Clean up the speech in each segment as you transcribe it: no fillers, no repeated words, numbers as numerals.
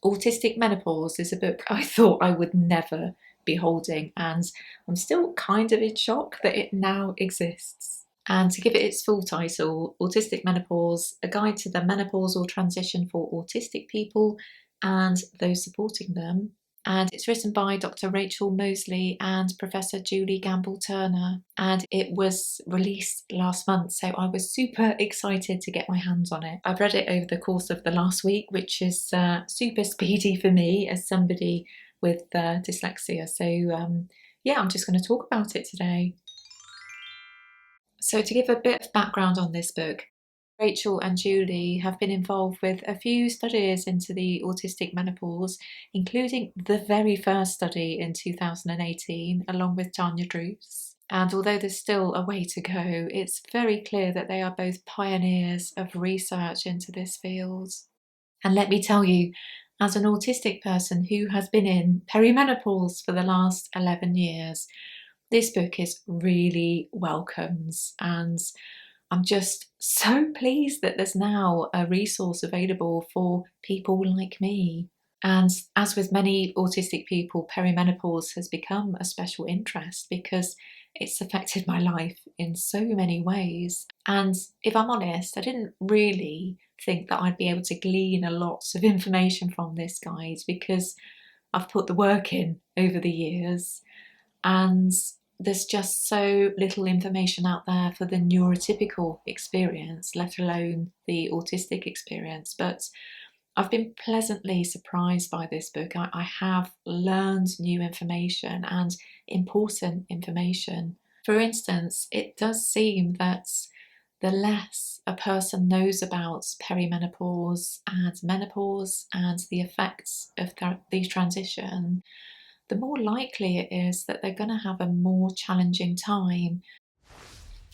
Autistic Menopause is a book I thought I would never be holding, and I'm still kind of in shock that it now exists. And to give it its full title, Autistic Menopause, A Guide to the Menopausal Transition for Autistic People and Those Supporting Them. And it's written by Dr. Rachel Mosley and Professor Julie Gamble-Turner. And it was released last month, so I was super excited to get my hands on it. I've read it over the course of the last week, which is super speedy for me as somebody with dyslexia. So yeah, I'm just going to talk about it today. So to give a bit of background on this book, Rachel and Julie have been involved with a few studies into the autistic menopause, including the very first study in 2018, along with Tanya Druce. And although there's still a way to go, it's very clear that they are both pioneers of research into this field. And let me tell you, as an autistic person who has been in perimenopause for the last 11 years, this book is really welcomes, and I'm just so pleased that there's now a resource available for people like me. And as with many autistic people, perimenopause has become a special interest because it's affected my life in so many ways. And if I'm honest, I didn't really think that I'd be able to glean a lot of information from this guide because I've put the work in over the years, and there's just so little information out there for the neurotypical experience, let alone the autistic experience. But I've been pleasantly surprised by this book. I have learned new information and important information. For instance, it does seem that the less a person knows about perimenopause and menopause and the effects of the transition, the more likely it is that they're going to have a more challenging time.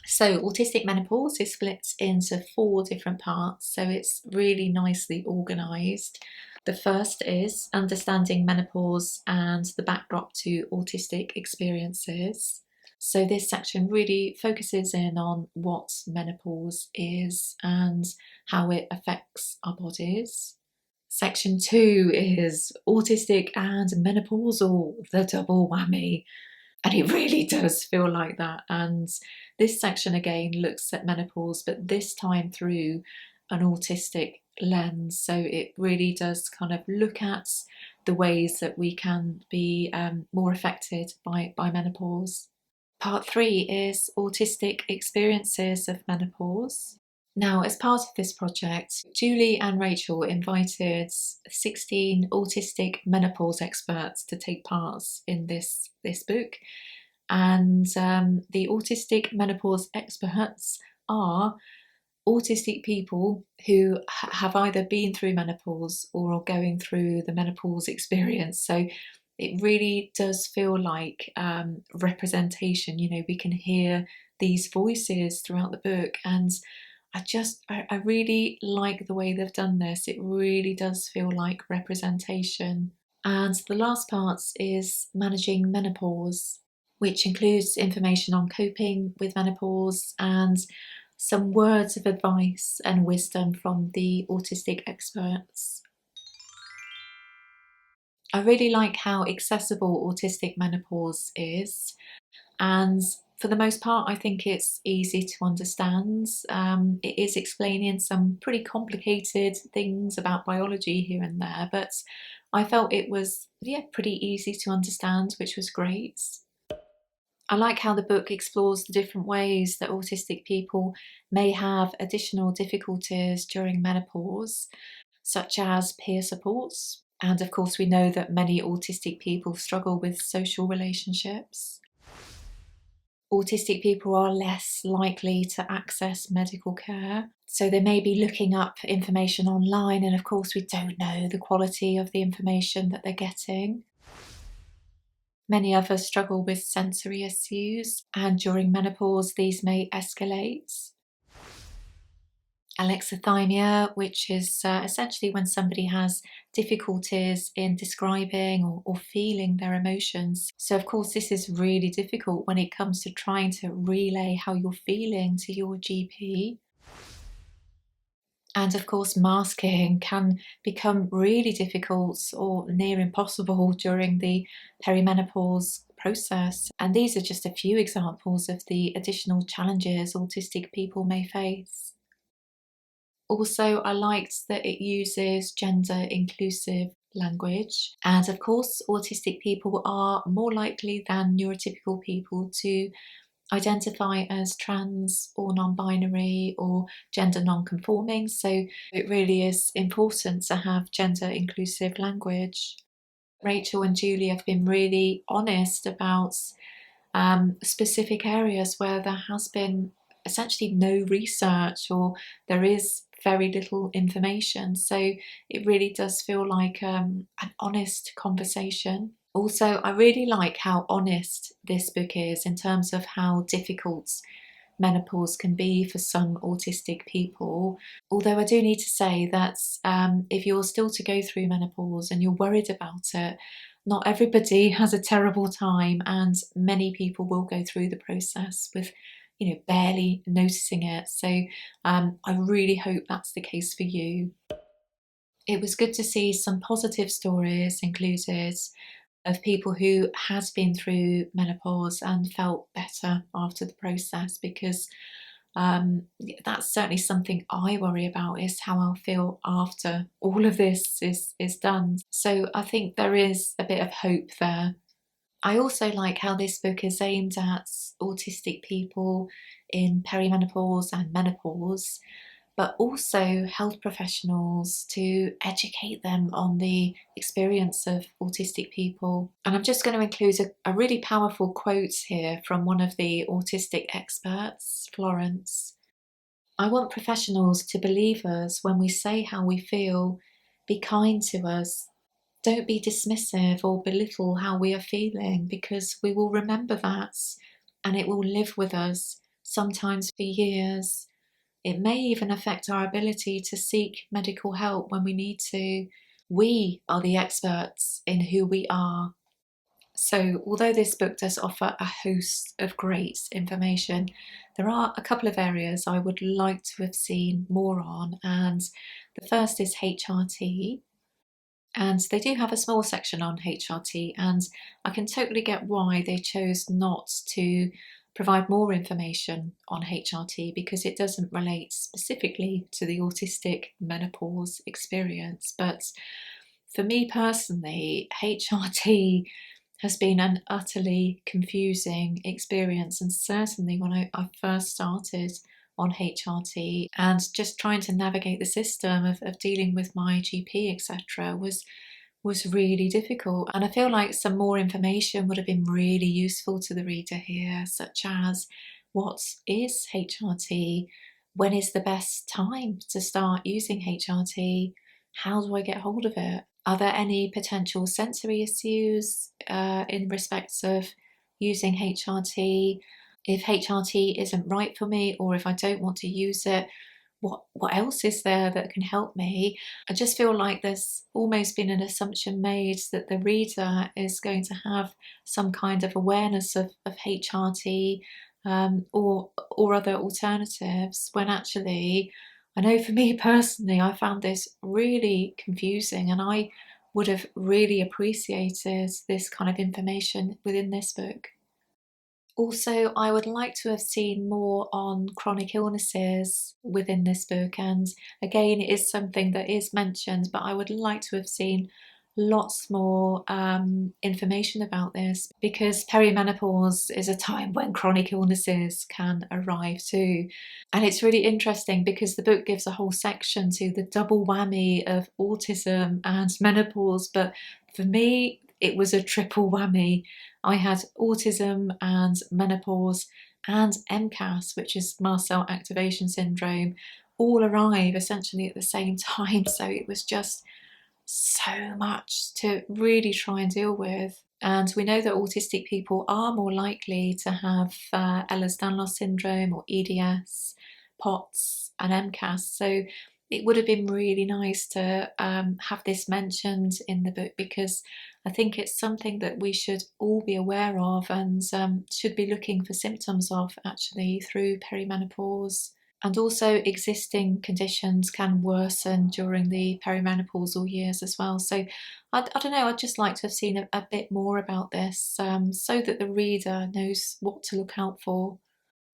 So autistic menopause is split into 4 different parts, so it's really nicely organised. The first is understanding menopause and the backdrop to autistic experiences. So this section really focuses in on what menopause is and how it affects our bodies. Section 2 is autistic and menopausal, the double whammy. And it really does feel like that. And this section again looks at menopause, but this time through an autistic lens. So it really does kind of look at the ways that we can be more affected by menopause. Part 3 is autistic experiences of menopause. Now, as part of this project, Julie and Rachel invited 16 autistic menopause experts to take part in this book. And the autistic menopause experts are autistic people who have either been through menopause or are going through the menopause experience. So it really does feel like representation. You know, we can hear these voices throughout the book, and I really like the way they've done this. It really does feel like representation. And the last part is managing menopause, which includes information on coping with menopause and some words of advice and wisdom from the autistic experts. I really like how accessible autistic menopause is, and for the most part I think it's easy to understand. It is explaining some pretty complicated things about biology here and there, but I felt it was pretty easy to understand, which was great. I like how the book explores the different ways that autistic people may have additional difficulties during menopause, such as peer supports. And of course, we know that many autistic people struggle with social relationships. Autistic people are less likely to access medical care, so they may be looking up information online, and of course we don't know the quality of the information that they're getting. Many others struggle with sensory issues, and during menopause these may escalate. Alexithymia, which is essentially when somebody has difficulties in describing or feeling their emotions. So of course this is really difficult when it comes to trying to relay how you're feeling to your GP. And of course, masking can become really difficult or near impossible during the perimenopause process. And these are just a few examples of the additional challenges autistic people may face. Also, I liked that it uses gender inclusive language. And of course, autistic people are more likely than neurotypical people to identify as trans or non-binary or gender non-conforming. So it really is important to have gender inclusive language. Rachel and Julie have been really honest about specific areas where there has been essentially no research or there is very little information. So it really does feel like an honest conversation. Also, I really like how honest this book is in terms of how difficult menopause can be for some autistic people. Although I do need to say that if you're still to go through menopause and you're worried about it, not everybody has a terrible time, and many people will go through the process with, barely noticing it. So I really hope that's the case for you. It was good to see some positive stories included of people who has been through menopause and felt better after the process, because that's certainly something I worry about, is how I'll feel after all of this is done. So I think there is a bit of hope there. I also like how this book is aimed at autistic people in perimenopause and menopause, but also health professionals, to educate them on the experience of autistic people. And I'm just going to include a really powerful quote here from one of the autistic experts, Florence. "I want professionals to believe us when we say how we feel. Be kind to us. Don't be dismissive or belittle how we are feeling, because we will remember that and it will live with us, sometimes for years. It may even affect our ability to seek medical help when we need to. We are the experts in who we are." So, although this book does offer a host of great information, there are a couple of areas I would like to have seen more on. And the first is HRT. And they do have a small section on HRT, and I can totally get why they chose not to provide more information on HRT, because it doesn't relate specifically to the autistic menopause experience. But for me personally, HRT has been an utterly confusing experience, and certainly when I first started on HRT and just trying to navigate the system of dealing with my GP, etc., was really difficult. And I feel like some more information would have been really useful to the reader here, such as what is HRT, when is the best time to start using HRT, how do I get hold of it, are there any potential sensory issues in respect of using HRT, if HRT isn't right for me, or if I don't want to use it, what else is there that can help me? I just feel like there's almost been an assumption made that the reader is going to have some kind of awareness of HRT, or other alternatives, when actually, I know for me personally, I found this really confusing, and I would have really appreciated this kind of information within this book. Also, I would like to have seen more on chronic illnesses within this book, and again, it is something that is mentioned, but I would like to have seen lots more information about this, because perimenopause is a time when chronic illnesses can arrive too. And it's really interesting because the book gives a whole section to the double whammy of autism and menopause, but for me, it was a triple whammy. I had autism and menopause and MCAS, which is mast cell activation syndrome, all arrive essentially at the same time. So it was just so much to really try and deal with. And we know that autistic people are more likely to have Ehlers-Danlos syndrome or EDS, POTS, and MCAS. So it would have been really nice to have this mentioned in the book, because I think it's something that we should all be aware of and should be looking for symptoms of actually through perimenopause. And also existing conditions can worsen during the perimenopausal years as well. So I don't know, I'd just like to have seen a bit more about this, so that the reader knows what to look out for.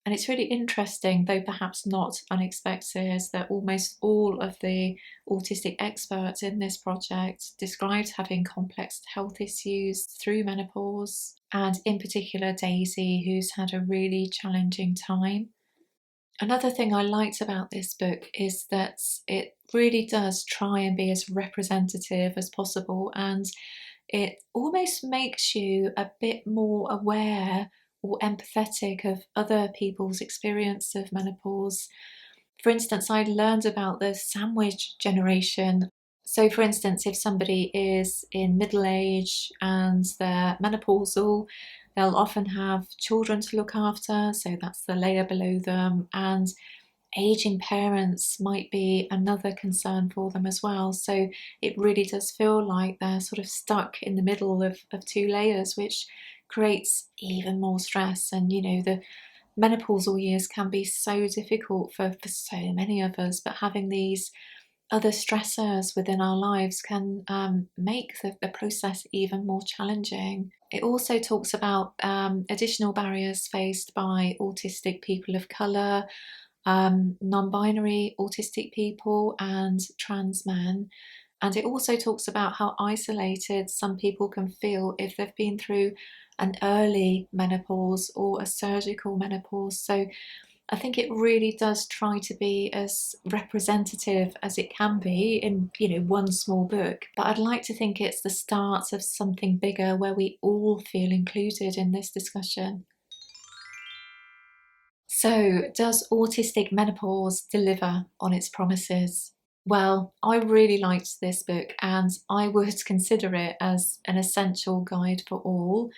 And it's really interesting, though perhaps not unexpected, that almost all of the autistic experts in this project described having complex health issues through menopause, and in particular Daisy, who's had a really challenging time. Another thing I liked about this book is that it really does try and be as representative as possible, and it almost makes you a bit more aware or empathetic of other people's experience of menopause. For instance, I learned about the sandwich generation. So, for instance, if somebody is in middle age and they're menopausal, they'll often have children to look after, so that's the layer below them, and aging parents might be another concern for them as well. So it really does feel like they're sort of stuck in the middle of two layers, which creates even more stress. And the menopausal years can be so difficult for so many of us, but having these other stressors within our lives can make the process even more challenging. It also talks about additional barriers faced by autistic people of colour, non-binary autistic people, and trans men. And it also talks about how isolated some people can feel if they've been through an early menopause or a surgical menopause. So I think it really does try to be as representative as it can be in, one small book. But I'd like to think it's the start of something bigger where we all feel included in this discussion. So, does Autistic Menopause deliver on its promises? Well, I really liked this book and I would consider it as an essential guide for all.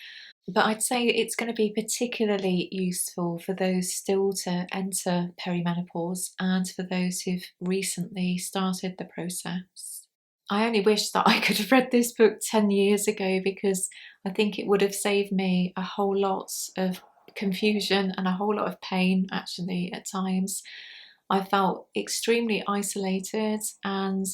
But I'd say it's going to be particularly useful for those still to enter perimenopause and for those who've recently started the process. I only wish that I could have read this book 10 years ago, because I think it would have saved me a whole lot of confusion and a whole lot of pain, actually, at times. I felt extremely isolated and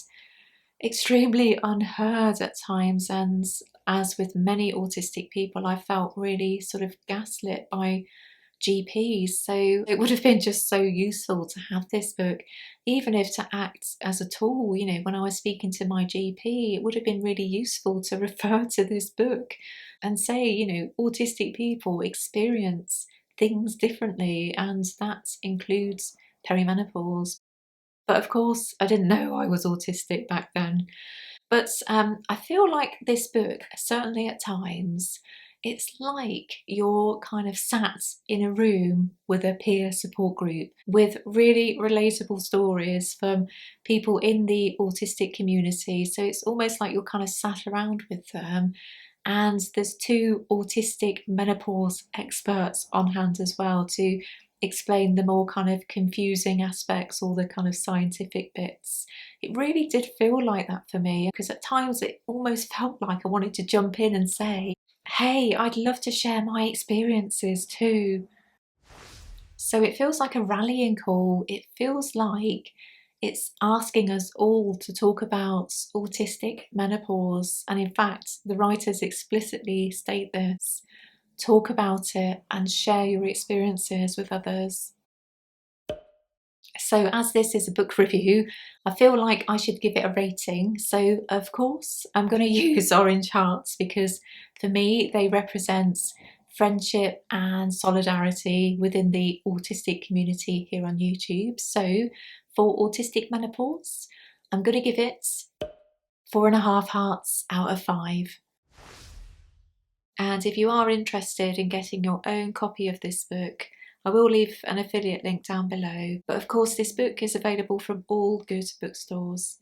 extremely unheard at times, and as with many autistic people, I felt really sort of gaslit by GPs. So it would have been just so useful to have this book, even if to act as a tool. When I was speaking to my GP, it would have been really useful to refer to this book and say, autistic people experience things differently, and that includes perimenopause. But of course, I didn't know I was autistic back then. But I feel like this book, certainly at times, it's like you're kind of sat in a room with a peer support group with really relatable stories from people in the autistic community. So it's almost like you're kind of sat around with them. And there's two autistic menopause experts on hand as well to explain the more kind of confusing aspects, or the kind of scientific bits. It really did feel like that for me, because at times it almost felt like I wanted to jump in and say, hey, I'd love to share my experiences too. So it feels like a rallying call. It feels like it's asking us all to talk about autistic menopause. And in fact, the writers explicitly state this: talk about it and share your experiences with others. So, as this is a book review, I feel like I should give it a rating. So, of course, I'm going to use orange hearts, because for me, they represent friendship and solidarity within the autistic community here on YouTube. So, for Autistic Menopause, I'm going to give it 4.5 hearts out of 5. And if you are interested in getting your own copy of this book, I will leave an affiliate link down below. But of course, this book is available from all good bookstores.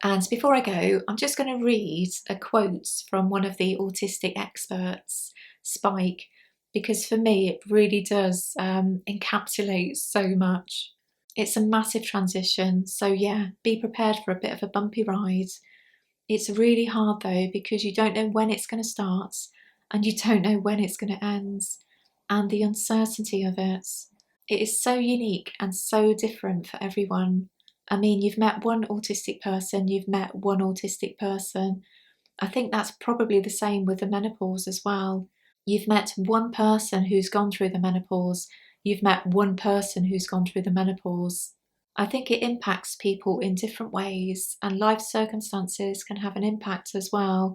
And before I go, I'm just going to read a quote from one of the autistic experts, Spike, because for me it really does encapsulate so much. It's a massive transition, so yeah, be prepared for a bit of a bumpy ride. It's really hard though, because you don't know when it's going to start and you don't know when it's going to end, and the uncertainty of it. It is so unique and so different for everyone. I mean, you've met one autistic person, you've met one autistic person. I think that's probably the same with the menopause as well. You've met one person who's gone through the menopause, you've met one person who's gone through the menopause. I think it impacts people in different ways, and life circumstances can have an impact as well.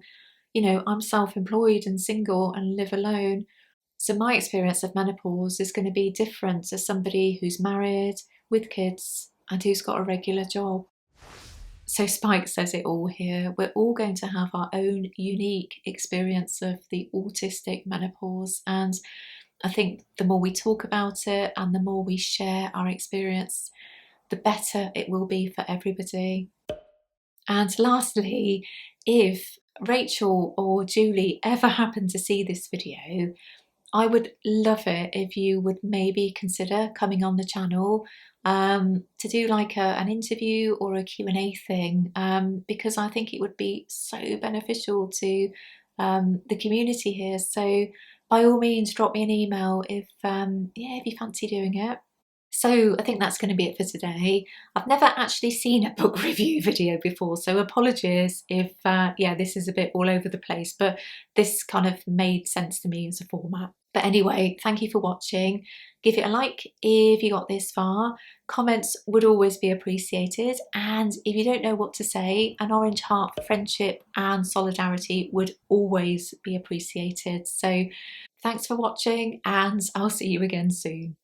You know, I'm self-employed and single and live alone. So my experience of menopause is going to be different to somebody who's married, with kids, and who's got a regular job. So Spike says it all here. We're all going to have our own unique experience of the autistic menopause. And I think the more we talk about it and the more we share our experience, the better it will be for everybody. And lastly, if Rachel or Julie ever happen to see this video, I would love it if you would maybe consider coming on the channel to do like an interview or a Q&A thing, because I think it would be so beneficial to the community here. So by all means, drop me an email if yeah, if you fancy doing it. So I think that's going to be it for today. I've never actually seen a book review video before, so apologies if yeah, this is a bit all over the place, but this kind of made sense to me as a format. But anyway, thank you for watching. Give it a like if you got this far. Comments would always be appreciated, and if you don't know what to say, an orange heart for friendship and solidarity would always be appreciated. So thanks for watching, and I'll see you again soon.